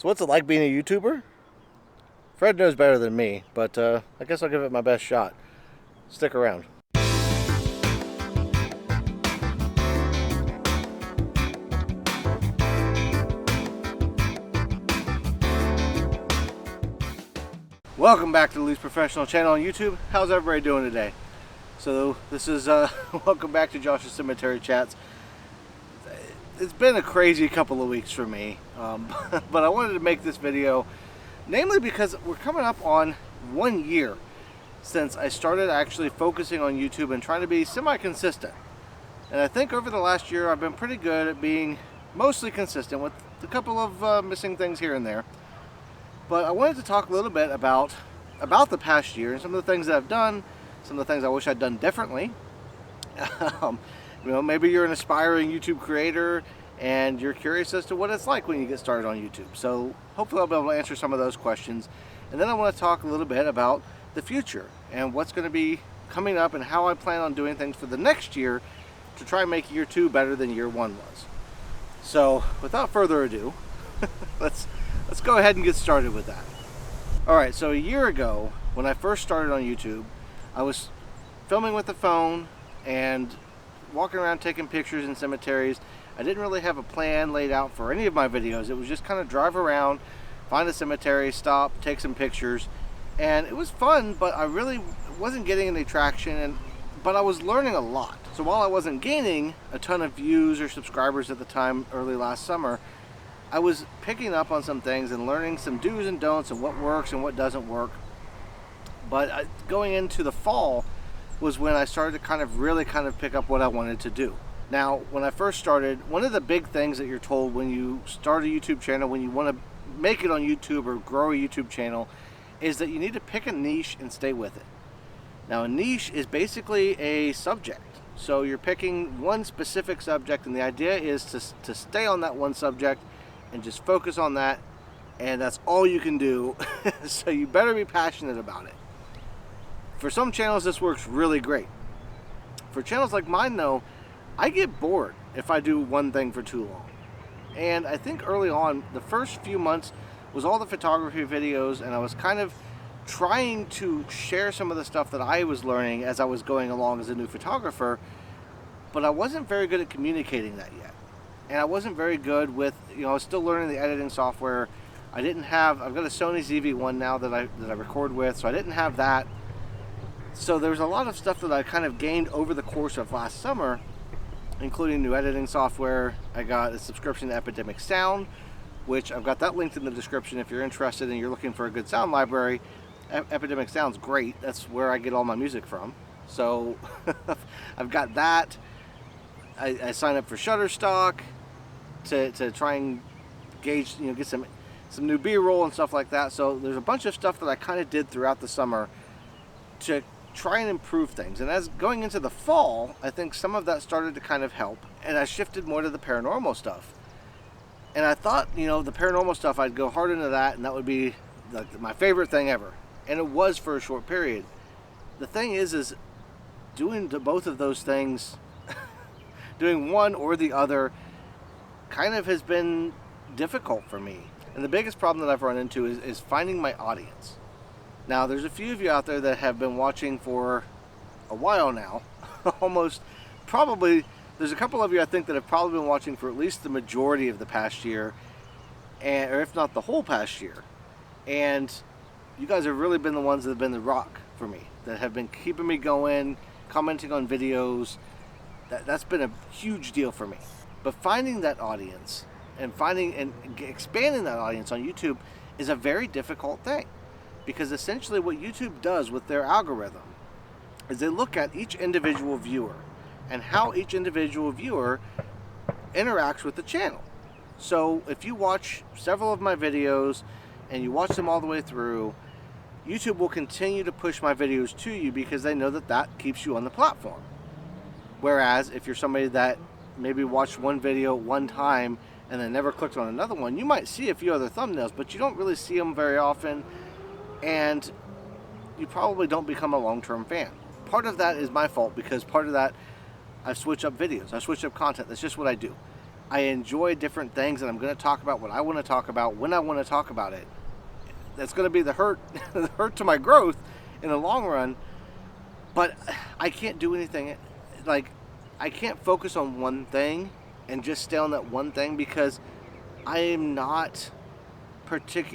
So what's it like being a YouTuber? Fred knows better than me, but I guess I'll give it my best shot. Stick around. Welcome back to the Least Professional channel on YouTube. How's everybody doing today? So this is welcome back to Josh's Cemetery Chats. It's been a crazy couple of weeks for me, but I wanted to make this video namely because we're coming up on 1 year since I started actually focusing on YouTube and trying to be semi-consistent. And I think over the last year I've been pretty good at being mostly consistent with a couple of missing things here and there. But I wanted to talk a little bit about the past year and some of the things that I've done, some of the things I wish I'd done differently. You know, maybe you're an aspiring YouTube creator and you're curious as to what it's like when you get started on YouTube. So hopefully I'll be able to answer some of those questions. And then I want to talk a little bit about the future and what's going to be coming up and how I plan on doing things for the next year to try and make year 2 better than year 1 was. So without further ado, let's go ahead and get started with that. Alright, so a year ago when I first started on YouTube, I was filming with the phone and walking around taking pictures in cemeteries. I didn't really have a plan laid out for any of my videos. It was just kind of drive around, find a cemetery, stop, take some pictures, and it was fun, but I really wasn't getting any traction, but I was learning a lot. So while I wasn't gaining a ton of views or subscribers at the time early last summer, I was picking up on some things and learning some do's and don'ts and what works and what doesn't work. But going into the fall was when I started to really pick up what I wanted to do. Now, when I first started, one of the big things that you're told when you start a YouTube channel, when you want to make it on YouTube or grow a YouTube channel, is that you need to pick a niche and stay with it. Now, a niche is basically a subject. So you're picking one specific subject, and the idea is to stay on that one subject and just focus on that, and that's all you can do. So you better be passionate about it. For some channels this works really great. For channels like mine though, I get bored if I do one thing for too long. And I think early on, the first few months was all the photography videos, and I was kind of trying to share some of the stuff that I was learning as I was going along as a new photographer, but I wasn't very good at communicating that yet. And I wasn't very good with, I was still learning the editing software. I've got a Sony ZV-1 now that I record with, so I didn't have that. So there's a lot of stuff that I kind of gained over the course of last summer, including new editing software. I got a subscription to Epidemic Sound, which I've got that linked in the description if you're interested and you're looking for a good sound library. Epidemic Sound's great. That's where I get all my music from. So I've got that. I signed up for Shutterstock to try and gauge, get some new B-roll and stuff like that. So there's a bunch of stuff that I kind of did throughout the summer to try and improve things. And as going into the fall, I think some of that started to kind of help, and I shifted more to the paranormal stuff. And I thought, the paranormal stuff, I'd go hard into that, and that would be like my favorite thing ever. And it was for a short period. The thing is doing both of those things, doing one or the other, kind of has been difficult for me. And the biggest problem that I've run into is finding my audience. Now, there's a few of you out there that have been watching for a while now. There's a couple of you I think that have probably been watching for at least the majority of the past year, or if not the whole past year. And you guys have really been the ones that have been the rock for me, that have been keeping me going, commenting on videos. That's been a huge deal for me. But finding that audience and expanding that audience on YouTube is a very difficult thing. Because essentially what YouTube does with their algorithm is they look at each individual viewer and how each individual viewer interacts with the channel. So if you watch several of my videos and you watch them all the way through, YouTube will continue to push my videos to you because they know that keeps you on the platform. Whereas if you're somebody that maybe watched one video one time and then never clicked on another one, you might see a few other thumbnails, but you don't really see them very often, and you probably don't become a long-term fan. Part of that is my fault, because part of that, I've switched up videos, I've switched up content. That's just what I do. I enjoy different things, and I'm going to talk about what I want to talk about when I want to talk about it. That's going to be the hurt to my growth in the long run. But I can't do anything. Like, I can't focus on one thing and just stay on that one thing, because I am not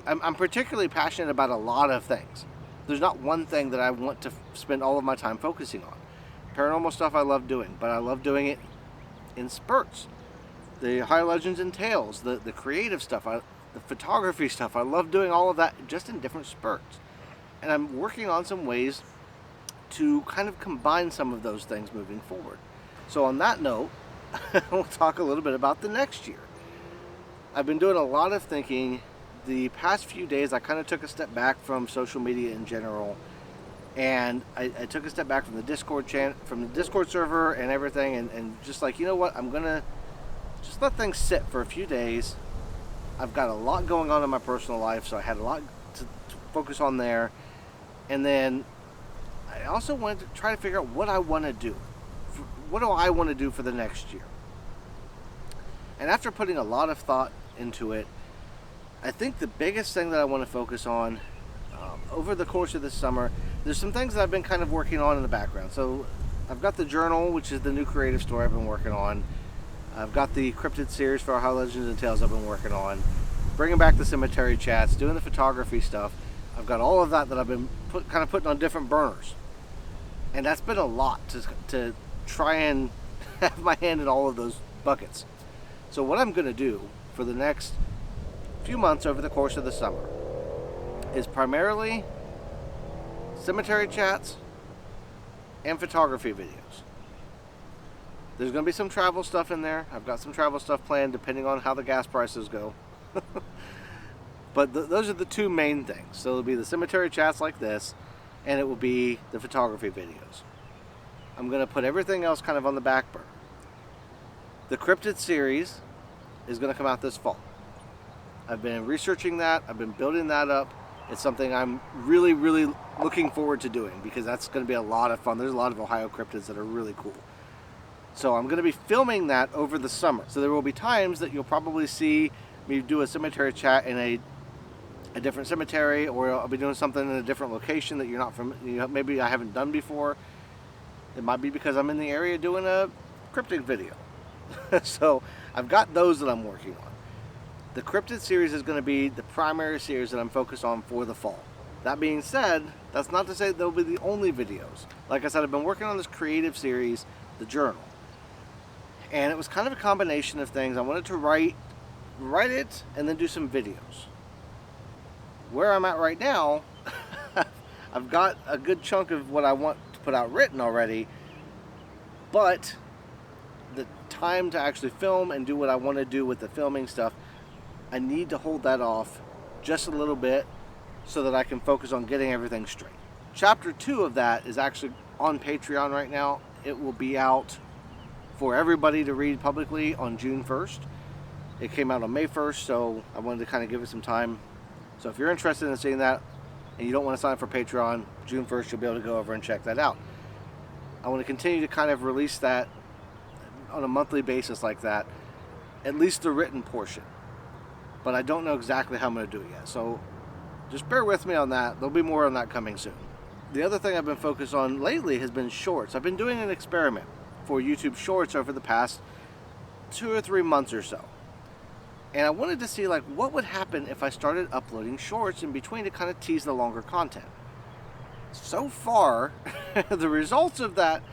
I'm particularly passionate about a lot of things. There's not one thing that I want to spend all of my time focusing on. Paranormal stuff I love doing, but I love doing it in spurts. The high legends and tales, the creative stuff, the photography stuff, I love doing all of that just in different spurts. And I'm working on some ways to kind of combine some of those things moving forward. So on that note, we'll talk a little bit about the next year. I've been doing a lot of thinking. The past few days, I kind of took a step back from social media in general, and I took a step back from the Discord server and everything, and just like, you know what, I'm gonna just let things sit for a few days. I've got a lot going on in my personal life, so I had a lot to focus on there. And then I also wanted to try to figure out what I want to do. What do I want to do for the next year? And after putting a lot of thought into it, I think the biggest thing that I want to focus on over the course of this summer, there's some things that I've been kind of working on in the background. So I've got the journal, which is the new creative story I've been working on. I've got the cryptid series for our High Legends and Tales I've been working on. Bringing back the cemetery chats, doing the photography stuff. I've got all of that I've been kind of putting on different burners. And that's been a lot to try and have my hand in all of those buckets. So what I'm going to do for the next few months over the course of the summer is primarily cemetery chats and photography videos. There's going to be some travel stuff in there. I've got some travel stuff planned depending on how the gas prices go. But those are the two main things. So it'll be the cemetery chats like this, and it will be the photography videos. I'm going to put everything else kind of on the back burner. The cryptid series is going to come out this fall. I've been researching that. I've been building that up. It's something I'm really, really looking forward to doing, because that's going to be a lot of fun. There's a lot of Ohio cryptids that are really cool. So I'm going to be filming that over the summer. So there will be times that you'll probably see me do a cemetery chat in a different cemetery, or I'll be doing something in a different location that you're not from, maybe I haven't done before. It might be because I'm in the area doing a cryptid video. So I've got those that I'm working on. The cryptid series is going to be the primary series that I'm focused on for the fall. That being said, that's not to say they'll be the only videos. Like I said, I've been working on this creative series, the journal. And it was kind of a combination of things. I wanted to write it and then do some videos. Where I'm at right now, I've got a good chunk of what I want to put out written already, but the time to actually film and do what I want to do with the filming stuff, I need to hold that off just a little bit so that I can focus on getting everything straight. Chapter 2 of that is actually on Patreon right now. It will be out for everybody to read publicly on June 1st. It came out on May 1st, so I wanted to kind of give it some time. So if you're interested in seeing that and you don't want to sign up for Patreon, June 1st you'll be able to go over and check that out. I want to continue to kind of release that on a monthly basis like that, at least the written portion. But I don't know exactly how I'm going to do it yet, so just bear with me on that. There'll be more on that coming soon. The other thing I've been focused on lately has been shorts. I've been doing an experiment for YouTube Shorts over the past 2 or 3 months or so. And I wanted to see like what would happen if I started uploading shorts in between to kind of tease the longer content. So far, the results of that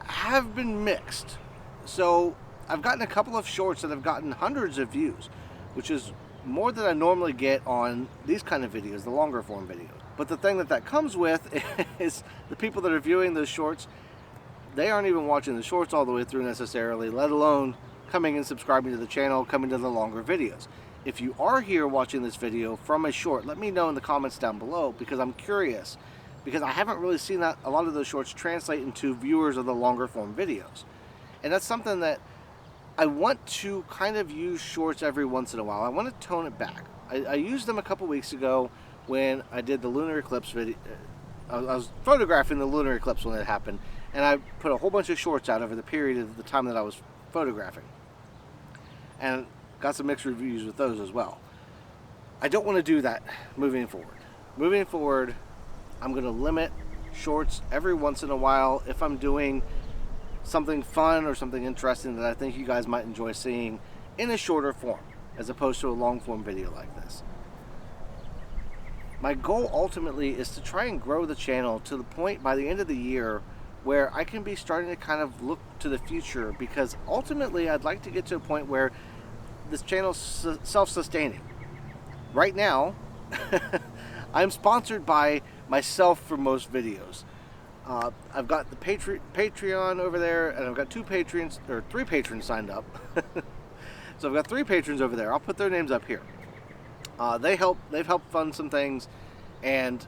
have been mixed. So I've gotten a couple of shorts that have gotten hundreds of views, which is more than I normally get on these kind of videos, the longer form videos. But the thing that comes with is the people that are viewing those shorts, they aren't even watching the shorts all the way through necessarily, let alone coming and subscribing to the channel, coming to the longer videos. If you are here watching this video from a short, let me know in the comments down below, because I'm curious, because I haven't really seen that a lot of those shorts translate into viewers of the longer form videos. And that's something that I want to kind of use shorts every once in a while. I want to tone it back. I used them a couple weeks ago when I did the lunar eclipse video. I was photographing the lunar eclipse when it happened, and I put a whole bunch of shorts out over the period of the time that I was photographing. and got some mixed reviews with those as well. I don't want to do that moving forward. Moving forward, I'm going to limit shorts every once in a while if I'm doing something fun or something interesting that I think you guys might enjoy seeing in a shorter form, as opposed to a long form video like this. My goal ultimately is to try and grow the channel to the point by the end of the year where I can be starting to kind of look to the future, because ultimately I'd like to get to a point where this channel's self-sustaining. Right now, I'm sponsored by myself for most videos. I've got the Patreon over there, and I've got 3 patrons signed up. So I've got 3 patrons over there. I'll put their names up here. They've helped fund some things, and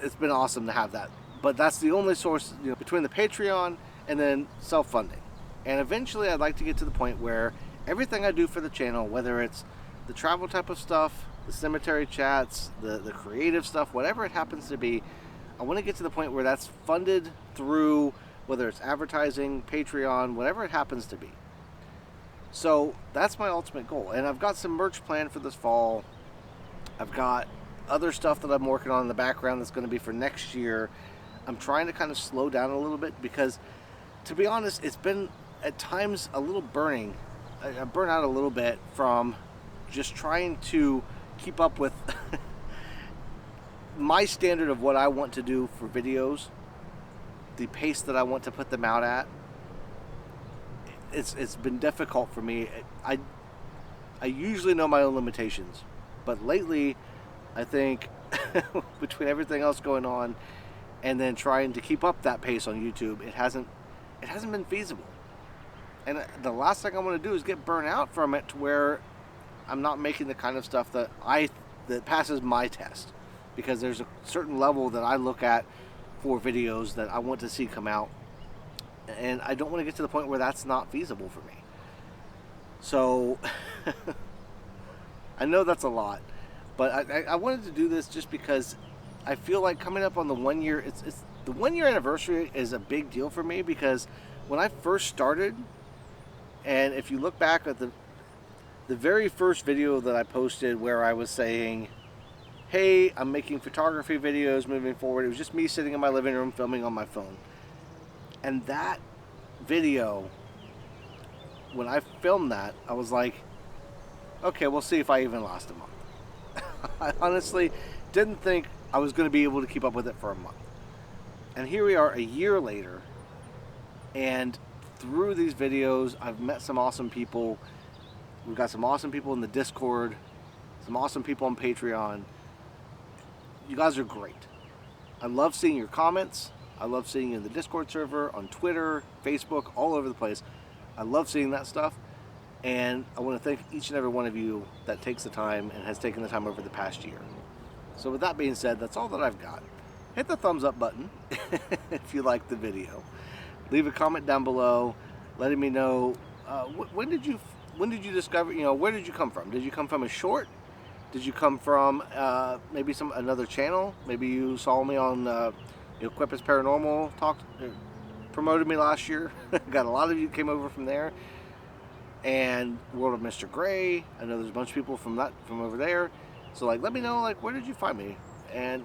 it's been awesome to have that. But that's the only source, between the Patreon and then self-funding. And eventually I'd like to get to the point where everything I do for the channel, whether it's the travel type of stuff, the cemetery chats, the creative stuff, whatever it happens to be, I want to get to the point where that's funded through, whether it's advertising, Patreon, whatever it happens to be. So that's my ultimate goal. And I've got some merch planned for this fall. I've got other stuff that I'm working on in the background that's going to be for next year. I'm trying to kind of slow down a little bit because, to be honest, it's been at times a little burning. I burn out a little bit from just trying to keep up with my standard of what I want to do for videos, the pace that I want to put them out at. It's been difficult for me. I usually know my own limitations, but lately I think between everything else going on and then trying to keep up that pace on YouTube, it hasn't been feasible. And the last thing I want to do is get burnt out from it to where I'm not making the kind of stuff that passes my test, because there's a certain level that I look at for videos that I want to see come out, and I don't want to get to the point where that's not feasible for me. So I know that's a lot, but I wanted to do this just because I feel like coming up on the 1 year, it's the 1 year anniversary is a big deal for me, because when I first started, and if you look back at the very first video that I posted where I was saying, hey, I'm making photography videos moving forward, it was just me sitting in my living room filming on my phone. And that video, when I filmed that, I was like, okay, we'll see if I even last a month. I honestly didn't think I was going to be able to keep up with it for a month. And here we are a year later, and through these videos, I've met some awesome people. We've got some awesome people in the Discord, some awesome people on Patreon. You guys are great. I love seeing your comments. I love seeing you in the Discord server, on Twitter, Facebook, all over the place. I love seeing that stuff. And I want to thank each and every one of you that takes the time and has taken the time over the past year. So with that being said, that's all that I've got. Hit the thumbs up button if you liked the video. Leave a comment down below letting me know when did you discover, where did you come from? Did you come from a short? Did you come from maybe another channel? Maybe you saw me on Quippus Paranormal, promoted me last year. Got a lot of you came over from there. And World of Mr. Gray, I know there's a bunch of people from over there. So let me know, where did you find me? And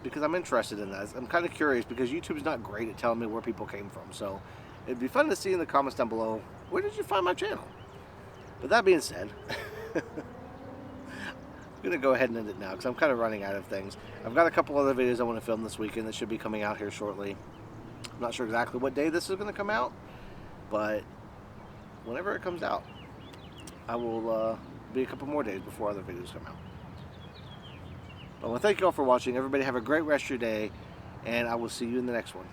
because I'm interested in that. I'm kind of curious, because YouTube's not great at telling me where people came from. So it'd be fun to see in the comments down below, where did you find my channel? But that being said, I'm going to go ahead and end it now, because I'm kind of running out of things. I've got a couple other videos I want to film this weekend that should be coming out here shortly. I'm not sure exactly what day this is going to come out, but whenever it comes out, I will be a couple more days before other videos come out. But I want to thank you all for watching. Everybody have a great rest of your day, and I will see you in the next one.